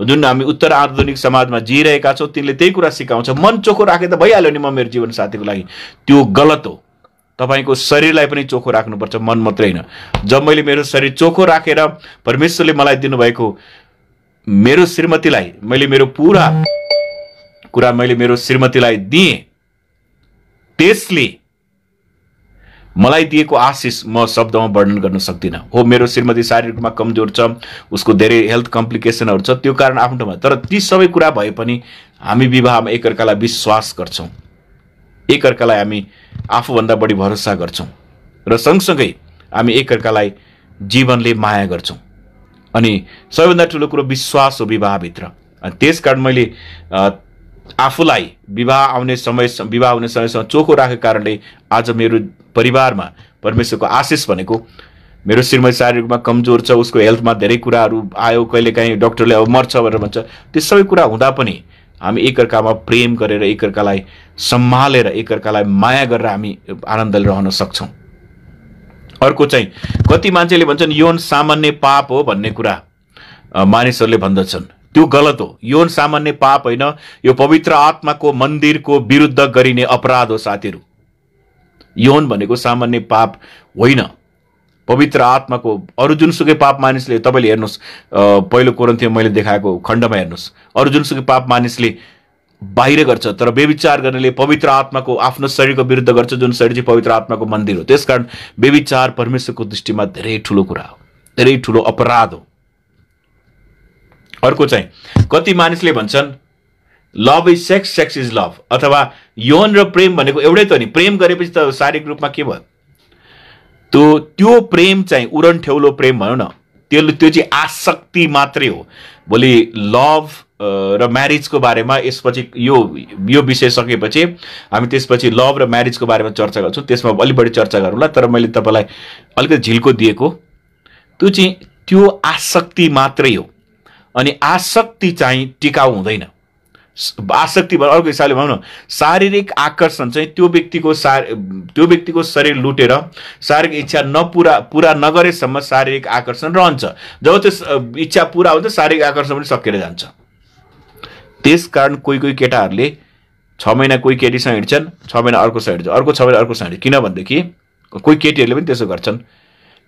जुन हामी उत्तर आधुनिक समाजमा जिइरहेका छौँ तिनले त्यही कुरा सिकाउँछ। मन चोखो राखे त भइहाल्यो नि म मेरो जीवन साथीको लागि, त्यो गलत हो। तपाईँको शरीरलाई पनि चोखो राख्नुपर्छ, मन मात्रै होइन। जब मैले मेरो शरीर चोखो राखेर परमेश्वरले मलाई दिनुभएको मेरो श्रीमतीलाई मैले मेरो पुरा कुरा मैले मेरो श्रीमतीलाई दिएँ, त्यसले मलाई दिएको आशिष म शब्दमा वर्णन गर्न सक्दिनँ। हो, मेरो श्रीमती शारीरिक रूपमा कमजोर छ, उसको धेरै हेल्थ कम्प्लिकेसनहरू छ, त्यो कारण आफ्नो ठाउँमा। तर ती सबै कुरा भए पनि हामी विवाहमा एकअर्कालाई विश्वास गर्छौँ, एकअर्कालाई हामी आफूभन्दा बढी भरोसा गर्छौँ र सँगसँगै हामी एकअर्कालाई जीवनले माया गर्छौँ। अनि सबैभन्दा ठुलो कुरो विश्वास हो विवाहभित्र। अनि त्यसकारण मैले आफूलाई विवाह हुने समयसँग चोखो राखेको कारणले आज मेरो परिवारमा परमेश्वरको आशिष भनेको, मेरो श्रीमती शारीरिक रूपमा कमजोर छ, उसको हेल्थमा धेरै कुराहरू आयो, कहिलेकाहीँ डक्टरले अब मर्छ भनेर भन्छ, त्यो सबै कुरा हुँदा पनि हामी एकअर्कामा प्रेम गरेर, एकअर्कालाई सम्हालेर, एकअर्कालाई माया गरेर हामी आनन्दले रहन सक्छौँ। अर्को चाहिँ कति मान्छेले भन्छन् यौन सामान्य पाप हो भन्ने कुरा मानिसहरूले भन्दछन्। त्यो गलत हो। यौन सामान्य पाप होइन, यो पवित्र आत्माको मन्दिरको विरुद्ध गरिने अपराध हो साथीहरू। यौन भनेको सामान्य पाप होइन, पवित्र आत्माको अरू जुनसुकै पाप मानिसले, तपाईँले हेर्नुहोस् पहिलो कोरिन्थीमा मैले देखाएको खण्डमा हेर्नुहोस्, अरू जुनसुकै पाप मानिसले बाहिर गर्छ, तर व्यभिचार गर्नेले पवित्र आत्माको आफ्नो शरीरको विरुद्ध गर्छ, जुन शरीर चाहिँ पवित्र आत्माको मन्दिर हो। त्यसकारण व्यभिचार परमेश्वरको दृष्टिमा धेरै ठुलो कुरा हो, धेरै ठुलो अपराध हो। अर्को चाहिँ कति मानिसले भन्छन् love is sex, sex is love, अथवा यौन र प्रेम भनेको एउटै त नि, प्रेम गरेपछि त शारीरिक रूपमा के भयो? त्यो प्रेम चाहिँ उडनठेउलो प्रेम भनौँ न, त्यो चाहिँ आसक्ति मात्रै हो। भोलि लभ र म्यारिजको बारेमा यसपछि यो विषय सकेपछि हामी त्यसपछि लभ र म्यारिजको बारेमा चर्चा गर्छौँ, त्यसमा अलि बढी चर्चा गरौँला। तर मैले तपाईँलाई अलिकति झिल्को दिएको त्यो आसक्ति मात्रै हो। अनि आसक्ति चाहिँ टिकाउ हुँदैन। आसक्ति अर्को हिसाबले भनौँ न, शारीरिक आकर्षण चाहिँ त्यो व्यक्तिको शरीर लुटेर शारीरिक इच्छा पुरा नगरेसम्म शारीरिक आकर्षण रहन्छ। जब त्यो इच्छा पुरा हुन्छ शारीरिक आकर्षण पनि सकिएर जान्छ। त्यसकारण कोही केटाहरूले 6 महिना कोही केटीसँग हिँड्छन्, 6 महिना अर्कोसँग हिँड्छ, अर्को 6 महिना अर्कोसँग हिँड्छ। किनभनेदेखि कोही केटीहरूले पनि त्यसो गर्छन्,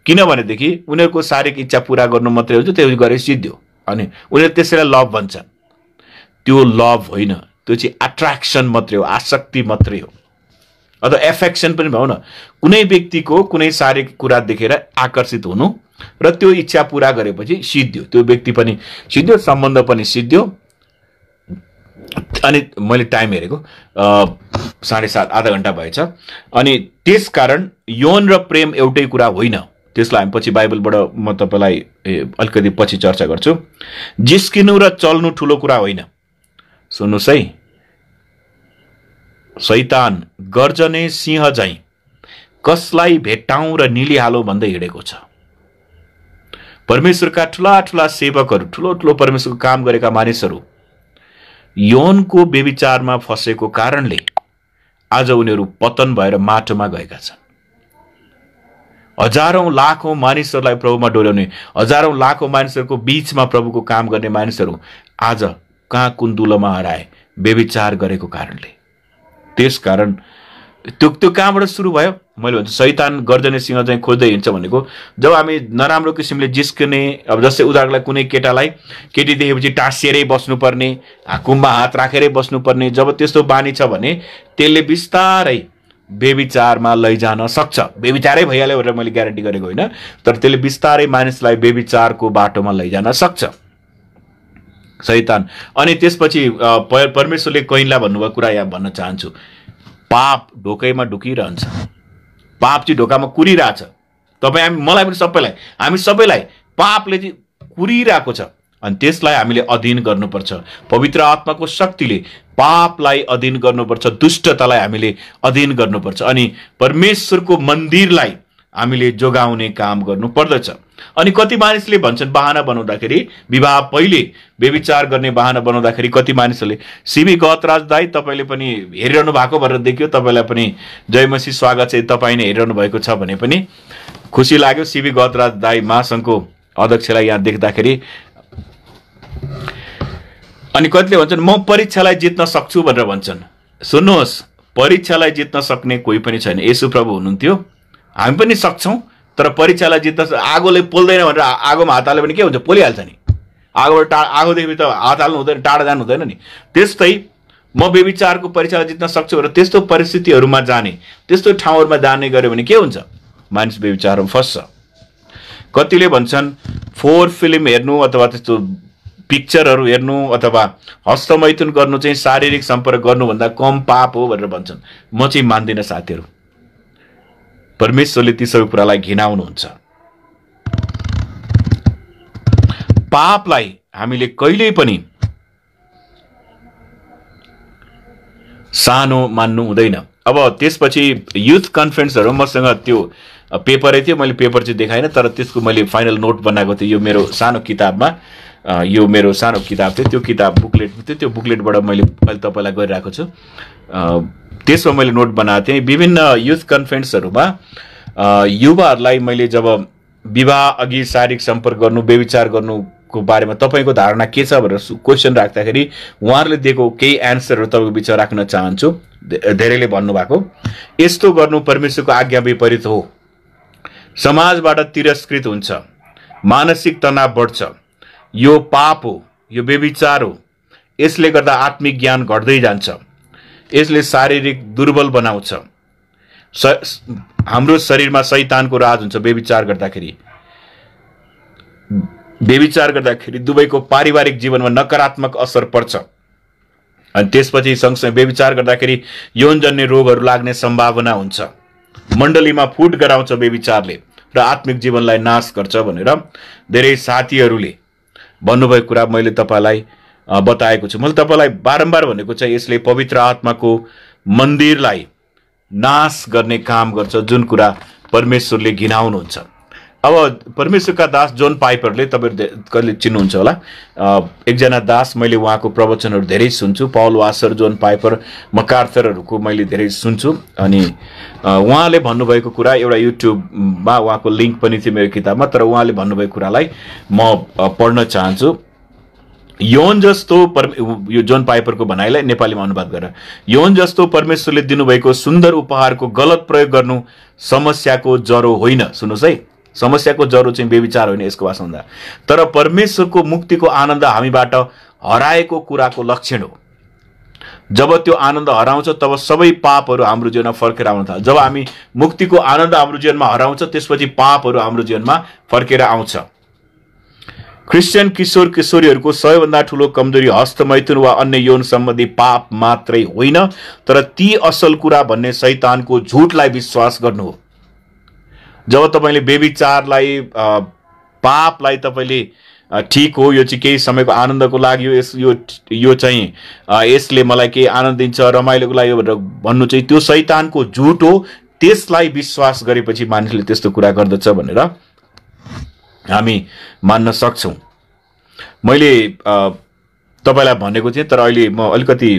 किनभनेदेखि उनीहरूको शारीरिक इच्छा पुरा गर्नु मात्रै हुन्छ, त्यो गरे सिद्धियो। अनि उनीहरूले त्यसैलाई लभ भन्छन्। त्यो लभ होइन, त्यो चाहिँ एट्र्याक्सन मात्रै हो, आसक्ति मात्रै हो, अथवा एफेक्सन पनि भनौँ न। कुनै व्यक्तिको कुनै शारीरिक कुरा देखेर आकर्षित हुनु र त्यो इच्छा पुरा गरेपछि सिद्धियो, त्यो व्यक्ति पनि सिद्धियो, सम्बन्ध पनि सिद्धियो। अनि मैले टाइम हेरेको 7:30, आधा घन्टा भएछ। अनि त्यसकारण यौन र प्रेम एउटै कुरा होइन। त्यसलाई हामी पछि बाइबलबाट म तपाईँलाई अलिकति पछि चर्चा गर्छु। जिस्किनु र चल्नु ठुलो कुरा होइन। सुन्नुहोस् है, शैतान गर्जने सिंह झैं कसलाई भेट्टाउँ र निलिहालौँ भन्दै हिँडेको छ। परमेश्वरका ठुला ठुला सेवकहरू, ठुलो ठुलो परमेश्वरको काम गरेका मानिसहरू यौनको व्यभिचारमा फसेको कारणले आज उनीहरू पतन भएर माटोमा गएका छन्। हजारौं लाखौं मानिसहरूलाई प्रभुमा डोर्याउने, हजारौं लाखौं मानिसहरूको बीचमा प्रभुको काम गर्ने मानिसहरू आज कहाँ कुन दुलोमा हराए? व्यभिचार गरेको कारणले। त्यसकारण त्यो कहाँबाट सुरु भयो? मैले भन्छु शैतान गर्जने सिंह चाहिँ खोज्दै हिँड्छ भनेको जब हामी नराम्रो किसिमले जिस्कने, अब जस्तै उदाहरणलाई कुनै केटी देखेपछि टाँसिएरै बस्नुपर्ने, कुममा हात राखेरै बस्नुपर्ने, जब त्यस्तो बानी छ भने त्यसले बिस्तारै व्यभिचारमा लैजान सक्छ। व्यभिचारै भइहाल्यो भनेर मैले ग्यारेन्टी गरेको होइन, तर त्यसले बिस्तारै मानिसलाई व्यभिचारको बाटोमा लैजान सक्छ शैतान। अनि त्यसपछि परमेश्वरले कैनलाई भन्नुभएको कुरा यहाँ भन्न चाहन्छु, पाप ढोकैमा ढुकिरहन्छ, पाप चाहिँ ढोकामा कुरिरहेछ। तपाईँ मलाई पनि हामी सबैलाई पापले चाहिँ कुरिरहेको छ। अनि त्यसलाई हामीले अधीन गर्नुपर्छ। पवित्र आत्माको शक्तिले पापलाई अधीन गर्नुपर्छ, दुष्टतालाई हामीले अधीन गर्नुपर्छ, अनि परमेश्वरको मन्दिरलाई हामीले जोगाउने काम गर्नुपर्दछ। अनि कति मानिसले भन्छन् बहाना बनाउँदाखेरि, विवाह पहिले व्यभिचार गर्ने बहाना बनाउँदाखेरि कति मानिसहरूले, सिबी गतराज दाई तपाईँले पनि हेरिरहनु भएको भनेर देखियो, तपाईँलाई पनि जयमसी स्वागत चाहिँ तपाईँ नै हेरिरहनु भएको छ भने पनि खुसी लाग्यो। सिबी गतराज दाई महासङ्घको अध्यक्षलाई यहाँ देख्दाखेरि। अनि कतिले भन्छन् म परीक्षालाई जित्न सक्छु भनेर भन्छन्। सुन्नुहोस्, परीक्षालाई जित्न सक्ने कोही पनि छैन। येशू प्रभु हुनुहुन्थ्यो, हामी पनि सक्छौँ, तर परीक्षालाई जित्न आगोले पोल्दैन भनेर आगोमा हात हाल्यो भने के हुन्छ? पोलिहाल्छ नि। आगोबाट आगोदेखि त हात हाल्नु हुँदैन, टाढा जानु हुँदैन नि। त्यस्तै म व्यभिचारको परीक्षालाई जित्न सक्छु भनेर त्यस्तो परिस्थितिहरूमा जाने, त्यस्तो ठाउँहरूमा जाने गऱ्यो भने के हुन्छ? मानिस व्यभिचारमा फस्छ। कतिले भन्छन् 4 फिल्म हेर्नु अथवा त्यस्तो पिक्चरहरू हेर्नु अथवा हस्तमैथुन गर्नु चाहिँ शारीरिक सम्पर्क गर्नुभन्दा कम पाप हो भनेर भन्छन्। म चाहिँ मान्दिनँ साथीहरू। परमेश्वरले ती सबै कुरालाई घिनाउनुहुन्छ। पापलाई हामीले कहिल्यै पनि सानो मान्नु हुँदैन। अब त्यसपछि युथ कन्फरेन्सहरू मसँग त्यो पेपरै थियो, मैले पेपर चाहिँ देखाइनँ, तर त्यसको मैले फाइनल नोट बनाएको थिएँ। यो मेरो सानो किताबमा, यो मेरो सानो किताब थियो, त्यो किताब बुकलेट थियो, त्यो बुकलेटबाट मैले अहिले तपाईँलाई गरिरहेको छु। त्यसमा मैले नोट बनाएको थिएँ। विभिन्न युथ कन्फरेन्सहरूमा युवाहरूलाई मैले जब विवाह अघि शारीरिक सम्पर्क गर्नु, व्यभिचार गर्नुको बारेमा तपाईँको धारणा के छ भनेर क्वेसन राख्दाखेरि उहाँहरूले दिएको केही एन्सरहरू तपाईँको बिचमा राख्न चाहन्छु। धेरैले भन्नुभएको, यस्तो गर्नु परमेश्वरको आज्ञा विपरीत हो, समाजबाट तिरस्कृत हुन्छ, मानसिक तनाव बढ्छ, यो पाप हो, यो व्यभिचार हो, यसले गर्दा आत्मिक ज्ञान घट्दै जान्छ, यसले शारीरिक दुर्बल बनाउँछ, हाम्रो शरीरमा शैतानको राज हुन्छ। व्यभिचार गर्दाखेरि दुवैको पारिवारिक जीवनमा नकारात्मक असर पर्छ। अनि त्यसपछि सँगसँगै व्यभिचार गर्दाखेरि यौनजन्य रोगहरू लाग्ने सम्भावना हुन्छ। मण्डलीमा फुट गराउँछ व्यभिचारले र आत्मिक जीवनलाई नाश गर्छ भनेर धेरै साथीहरूले भन्नुभएको कुरा मैले तपाईँलाई बताएको छु। मैले तपाईँलाई बारम्बार भनेको छ, यसले पवित्र आत्माको मन्दिरलाई नाश गर्ने काम गर्छ, जुन कुरा परमेश्वरले घिनाउनुहुन्छ। अब परमेश्वरका दास जोन पाइपरले, तपाईँहरू कहिले चिन्नुहुन्छ होला, एकजना दास, मैले उहाँको प्रवचनहरू धेरै सुन्छु। पल वासर, जोन पाइपर, मकार्थरहरूको मैले धेरै सुन्छु। अनि उहाँले भन्नुभएको कुरा एउटा युट्युबमा उहाँको लिङ्क पनि थियो मेरो किताबमा, तर उहाँले भन्नुभएको कुरालाई म पढ्न चाहन्छु। यौन जस्तो यो जोन पाइपरको भनाइलाई नेपालीमा अनुवाद गरेर, यौन जस्तो परमेश्वरले दिनुभएको सुन्दर उपहारको गलत प्रयोग गर्नु समस्याको जरो होइन। सुन्नुहोस् है, समस्याको जरो चाहिँ व्यभिचार होइन यसको वास्तवमा, तर परमेश्वरको मुक्तिको आनन्द हामीबाट हराएको कुराको लक्षण हो। जब त्यो आनन्द हराउँछ तब सबै पापहरू हाम्रो जीवनमा फर्केर आउन थाल्छ। जब हामी मुक्तिको आनन्द हाम्रो जीवनमा हराउँछ, त्यसपछि पापहरू हाम्रो जीवनमा फर्केर आउँछ। क्रिस्चियन किशोर किशोरीहरूको सबैभन्दा ठुलो कमजोरी हस्तमैथुन वा अन्य यौन सम्बन्धी पाप मात्रै होइन, तर ती असल कुरा भन्ने शैतानको झुटलाई विश्वास गर्नु हो। जब तपाईँले व्यभिचारलाई, पापलाई तपाईँले ठिक हो, यो चाहिँ केही समयको आनन्दको लागि, यो चाहिँ यसले मलाई केही आनन्द दिन्छ, रमाइलोको लागि भनेर भन्नु चाहिँ त्यो शैतानको झुट हो। त्यसलाई विश्वास गरेपछि मानिसले त्यस्तो कुरा गर्दछ भनेर हामी मान्न सक्छौँ। मैले तपाईँलाई भनेको थिएँ, तर अहिले म अलिकति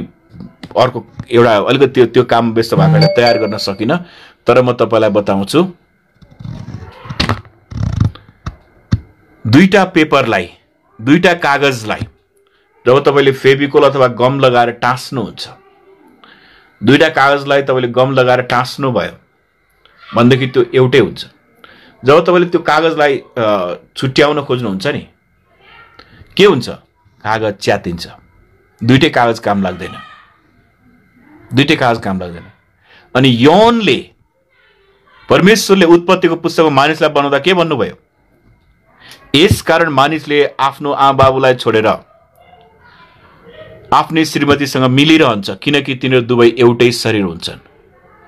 अर्को एउटा अलिकति त्यो काम व्यस्त भएकोले तयार गर्न सकिनँ, तर म तपाईँलाई बताउँछु। दुईटा पेपरलाई, दुईटा कागजलाई जब तपाईँले फेभिकोल अथवा गम लगाएर टाँस्नुहुन्छ, दुईटा कागजलाई तपाईँले गम लगाएर टाँस्नु भयो भनेदेखि त्यो एउटै हुन्छ। जब तपाईँले त्यो कागजलाई छुट्याउन खोज्नुहुन्छ नि, के हुन्छ? कागज च्यातिन्छ। दुईटै कागज काम लाग्दैन, दुईटै कागज काम लाग्दैन। अनि यौनले, परमेश्वरले उत्पत्तिको पुस्तकमा मानिसलाई बनाउँदा के भन्नुभयो? यसकारण मानिसले आफ्नो आमाबाबुलाई छोडेर आफ्नै श्रीमतीसँग मिलिरहन्छ, किनकि तिनीहरू दुवै एउटै शरीर हुन्छन्।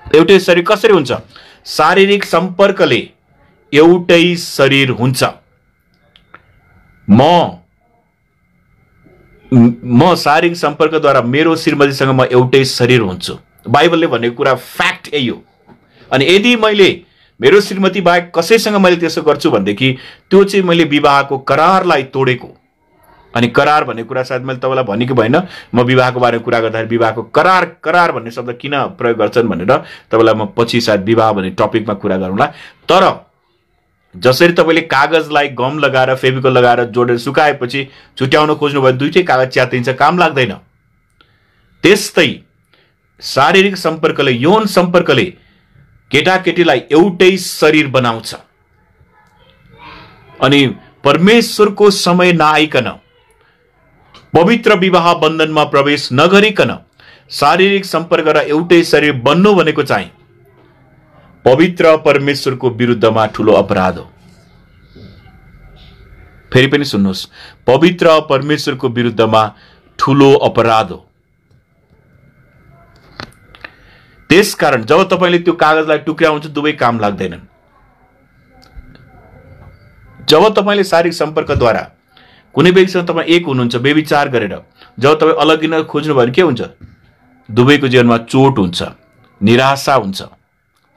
एउटै शरीर कसरी हुन्छ? शारीरिक सम्पर्कले एउटै शरीर हुन्छ। म शारीरिक सम्पर्कद्वारा मेरो श्रीमतीसँग म एउटै शरीर हुन्छु। बाइबलले भनेको कुरा फ्याक्ट यही हो। अनि यदि मैले मेरो श्रीमती बाहेक कसैसँग मैले त्यसो गर्छु भनेदेखि त्यो चाहिँ मैले विवाहको करारलाई तोडेको। अनि करार भन्ने कुरा सायद मैले तपाईँलाई भनेको भएन। म विवाहको बारेमा कुरा गर्दाखेरि विवाहको करार भन्ने शब्द किन प्रयोग गर्छन् भनेर तपाईँलाई म पछि सायद विवाह भन्ने टपिकमा कुरा गरौँला। तर जसरी तपाईँले कागजलाई गम लगाएर, फेभिकोल लगाएर जोडेर सुकाएपछि छुट्याउन खोज्नु भयो, दुईटै कागज च्यातिन्छ, काम लाग्दैन। त्यस्तै शारीरिक सम्पर्कले, यौन सम्पर्कले केटाकेटीलाई एउटै शरीर बनाउँछ। अनि परमेश्वरको समय नआइकन, पवित्र विवाह बन्धनमा प्रवेश नगरिकन शारीरिक सम्पर्क र एउटै शरीर बन्नु भनेको चाहिँ पवित्र परमेश्वरको विरुद्धमा ठुलो अपराध हो। फेरि पनि सुन्नुहोस्, पवित्र परमेश्वरको विरुद्धमा ठुलो अपराध हो। त्यसकारण जब तपाईँले त्यो कागजलाई टुक्राउँछ, दुवै काम लाग्दैनन्। जब तपाईँले शारीरिक सम्पर्कद्वारा कुनै व्यक्तिसँग तपाईँ एक हुनुहुन्छ व्यभिचार गरेर, जब तपाईँ अलगिन खोज्नु भयो भने के हुन्छ? दुवैको जीवनमा चोट हुन्छ, निराशा हुन्छ,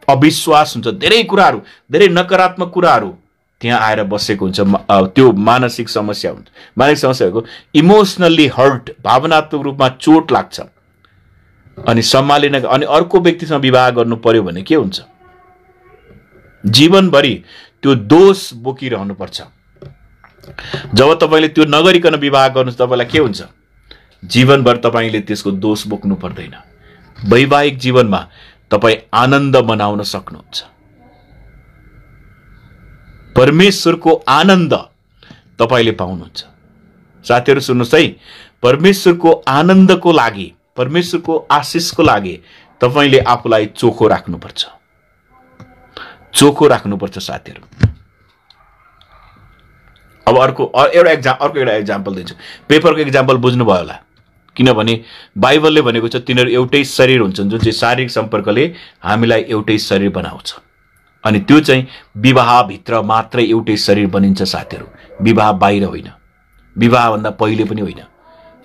अविश्वास हुन्छ, धेरै कुराहरू, धेरै नकारात्मक कुराहरू त्यहाँ आएर बसेको हुन्छ। त्यो मानसिक समस्या हुन्छ। मानसिक समस्याको इमोसनल्ली हर्ट, भावनात्मक रूपमा चोट लाग्छ। अनि सम्हालिन, अनि अर्को व्यक्तिसँग विवाह गर्नु पर्यो भने के हुन्छ? जीवनभरि त्यो दोष बोकिरहनुपर्छ। जब तपाईले त्यो नगरिकन विवाह गर्नु तपाईलाई के हुन्छ? जीवनभर तपाईले त्यसको दोष बोक्नु पर्दैन। वैवाहिक जीवनमा तपाई आनन्द मनाउन सक्नुहुन्छ। परमेश्वरको आनन्द तपाईले पाउनुहुन्छ। साथीहरु सुन्नुस् है, परमेश्वरको आनन्दको लागि, परमेश्वरको आशिषको लागि तपाईले आफूलाई चोखो राख्नुपर्छ। चोखो राख्नुपर्छ साथीहरु। अब अर्को एउटा एक्जाम्पल दिन्छु। पेपरको एक्जाम्पल बुझ्नुभयो होला, किनभने बाइबलले भनेको छ तिनीहरू एउटै शरीर हुन्छन्, जुन चाहिँ शारीरिक सम्पर्कले हामीलाई एउटै शरीर बनाउँछ। अनि त्यो चाहिँ विवाहभित्र मात्रै एउटै शरीर बनिन्छ साथीहरु, विवाह बाहिर होइन, विवाहभन्दा पहिले पनि होइन।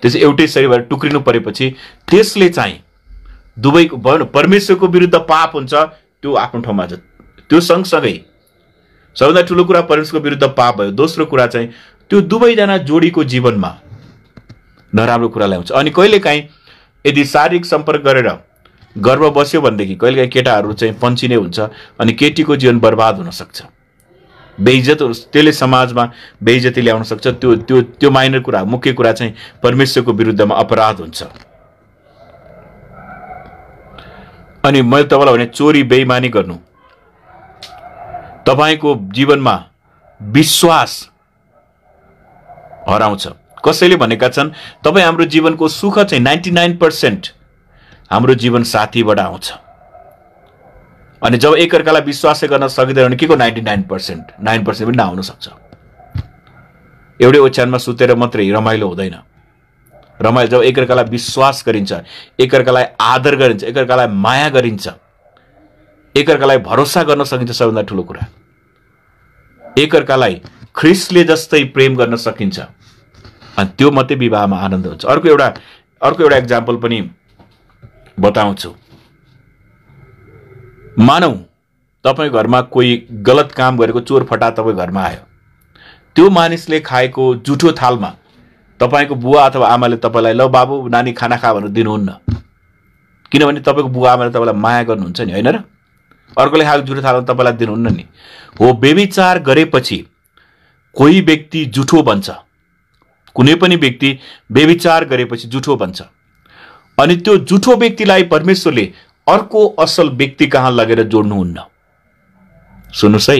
त्यसै एउटै शरीर भएर टुक्रिनु परेपछि त्यसले चाहिँ दुवैको परमेश्वरको विरुद्ध पाप हुन्छ, त्यो आफ्नो ठाउँमा छ। त्यो सँगसँगै सबैभन्दा ठुलो कुरा परमेश्वरको विरुद्ध पाप भयो। दोस्रो कुरा चाहिँ त्यो दुवैजना जोडीको जीवनमा नराम्रो कुरा ल्याउँछ। अनि कहिलेकाहीँ यदि शारीरिक सम्पर्क गरेर गर्भ बस्यो भनेदेखि कहिलेकाहीँ केटाहरू चाहिँ पन्छिने हुन्छ अनि केटीको जीवन बर्बाद हुन सक्छ। बेइज्जत, त्यसले समाजमा बेइज्जती ल्याउन सक्छ। त्यो त्यो त्यो माइनर कुरा, मुख्य कुरा चाहिँ परमेश्वरको विरुद्धमा अपराध हुन्छ। अनि मैले तपाईलाई भने चोरी बेइमानी गर्नु तपाईको जीवनमा विश्वास हराउँछ। कसैले भनेका छन् तपाई हाम्रो जीवनको सुख चाहिँ 99% हाम्रो जीवन साथीबाट आउँछ। अनि जब एकअर्कालाई विश्वास गर्न सकिँदैन भने के को 99%? 9% पनि नआउन सक्छ। एउटै ओछ्यानमा सुतेर मात्रै रमाइलो हुँदैन। रमाइलो जब एकअर्कालाई विश्वास गरिन्छ, एकअर्कालाई आदर गरिन्छ, एकअर्कालाई माया गरिन्छ, एकअर्कालाई भरोसा गर्न सकिन्छ, सबैभन्दा ठुलो कुरा एकअर्कालाई ख्रिस्टले जस्तै प्रेम गर्न सकिन्छ, अनि त्यो मात्रै विवाहमा आनन्द हुन्छ। अर्को एउटा एक्जाम्पल पनि बताउँछु। मानौ तपाई घरमा कोही गलत काम गरेको चोर फटा तपाई घरमा आयो, त्यो मानिसले खाएको जुठो थालमा तपाईको बुवा अथवा आमाले तपाईलाई ल बाबु नानी खाना खा भनेर दिनुहुन्न, किनभने तपाईको बुवा आमाले तपाईलाई माया गर्नुहुन्छ नि, हैन र? अर्कोले खाएको जुठो थालमा तपाईलाई दिनुहुन्न नि। हो, व्यभिचार गरेपछि कोही व्यक्ति जुठो बन्छ, कुनै पनि व्यक्ति व्यभिचार गरेपछि जुठो बन्छ। अनि त्यो जुठो व्यक्तिलाई परमेश्वरले अर्को असल व्यक्ति कहाँ लगेर जोड्नुहुन्न। सुन्नुस् है,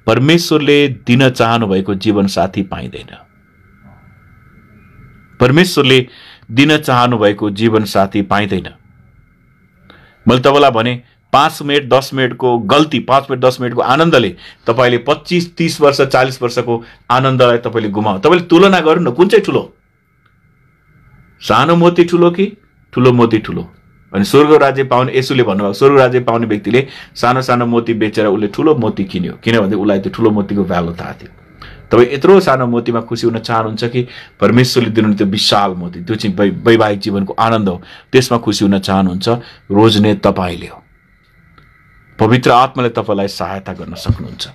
परमेश्वरले दिन चाहनु भएको जीवन साथी पाइँदैन। परमेश्वरले दिन चाहनु भएको जीवन साथी पाइँदैन। मैले तपाईलाई भने 5 मिनट 10 मिनटको गल्ती, 5 मिनट 10 मिनटको आनन्दले तपाईले 25 30 वर्ष 40 वर्षको आनन्दलाई तपाईले गुमाउ। तपाईले तुलना गर्नु न, कुन चाहिँ ठुलो? सानो मोती ठुलो कि ठुलो मोती ठुलो? अनि स्वर्ग राज्य पाउने, येशूले भन्नुभएको स्वर्ग राज्य पाउने व्यक्तिले सानो सानो मोती बेचेर उसले ठुलो मोती किन्यो, किनभने उसलाई त्यो ठुलो मोतीको भ्यालु थाहा थियो। तपाईँ यत्रो सानो मोतीमा खुसी हुन चाहनुहुन्छ कि परमेश्वरले दिनु त्यो विशाल मोती, त्यो चाहिँ वैवाहिक जीवनको आनन्द हो, त्यसमा खुसी हुन चाहनुहुन्छ? रोज्ने तपाईले हो। पवित्र आत्माले तपाईलाई सहायता गर्न सक्नुहुन्छ।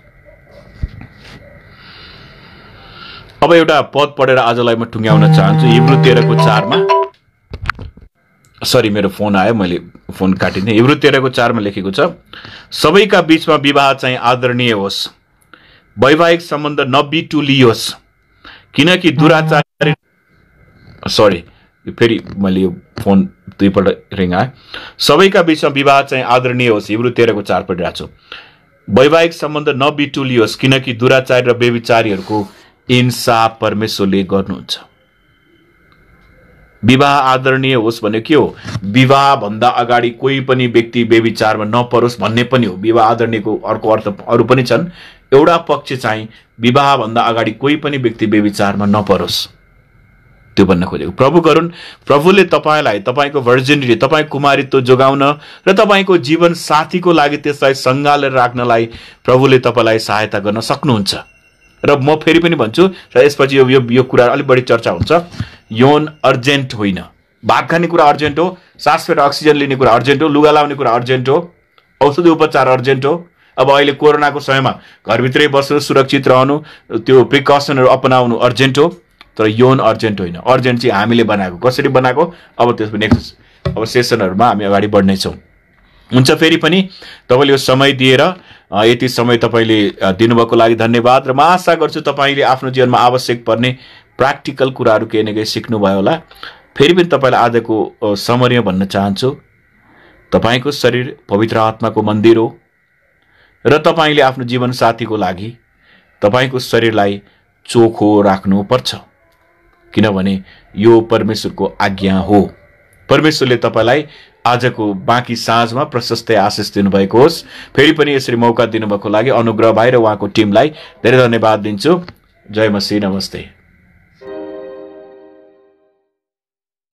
अब एउटा पद पढेर आजलाई म टुङ्ग्याउन चाहन्छु। हिब्रू 13:4 मा, सरी मेरो फोन आयो, मैले फोन काटिदिएँ। हिब्रू 13:4 मा लेखेको छ, सबैका बीचमा विवाह चाहिँ आदरणीय होस्, वैवाहिक सम्बन्ध नबिटुलियोस्, किनकि दुराचारी, सरी फेरि मैले यो फोन दुईपल्ट रिङ आयो। सबैका बीचमा विवाह चाहिँ आदरणीय होस्, हिब्रू 13:4 पढिरहेको छु। वैवाहिक सम्बन्ध नबिटुलियोस्, किनकि दुराचारी र व्यभिचारीहरूको इन्साफ परमेश्वरले गर्नुहुन्छ। विवाह आदरणीय होस् भने के हो? विवाह भन्दा अगाडि कोही पनि व्यक्ति व्यभिचारमा नपरोस् भन्ने पनि हो। विवाह आदरणीयको अर्को अर्थ अरू पनि छन्। एउटा पक्ष चाहिँ विवाह भन्दा अगाडि कोही पनि व्यक्ति व्यभिचारमा नपरोस्, त्यो भन्न खोजेको। प्रभु गरून्, प्रभुले तपाईलाई तपाईको भर्जिनिटी, तपाईको कुमारीत्व जोगाउन र तपाईको जीवन साथीको लागि त्यसलाई सङ्गालेर राख्नलाई प्रभुले तपाईलाई सहायता गर्न सक्नुहुन्छ। र म फेरि पनि भन्छु, र यसपछि यो कुरा अलिक बढी चर्चा हुन्छ, यौन अर्जेन्ट होइन। भात खाने कुरा अर्जेन्ट हो, सास फेर्न अक्सिजन लिने कुरा अर्जेन्ट हो, लुगा लाउने कुरा अर्जेन्ट हो, औषधि उपचार अर्जेन्ट हो। अब अहिले कोरोनाको समयमा घरभित्रै बस्नु, सुरक्षित रहनु, त्यो प्रिकसनहरू अपनाउनु अर्जेन्ट हो, तर यौन अर्जेन्ट होइन। अर्जेन्ट चाहिँ हामीले बनाएको। कसरी बनाएको? अब त्यसको नेक्स्ट अब सेसनहरूमा हामी अगाडि बढ्नेछौँ। हुन्छ, फेरि पनि तपाईँले यो समय दिएर यति समय तपाईँले दिनुभएको लागि धन्यवाद। र म आशा गर्छु तपाईँले आफ्नो जीवनमा आवश्यक पर्ने प्र्याक्टिकल कुराहरू केही न केही सिक्नुभयो होला। फेरि पनि तपाईँलाई आजको समरीमा भन्न चाहन्छु, तपाईँको शरीर पवित्र आत्माको मन्दिर हो र तपाईँले आफ्नो जीवनसाथीको लागि तपाईँको शरीरलाई चोखो राख्नुपर्छ, किनभने यो परमेश्वरको आज्ञा हो। परमेश्वरले तपाईँलाई आजको बाँकी साँझमा प्रशस्तै आशिष दिनुभएको होस्। फेरि पनि यसरी मौका दिनुभएको लागि अनुग्रह भाइ र उहाँको टिमलाई धेरै धन्यवाद दिन्छु। जय मसीह, नमस्ते।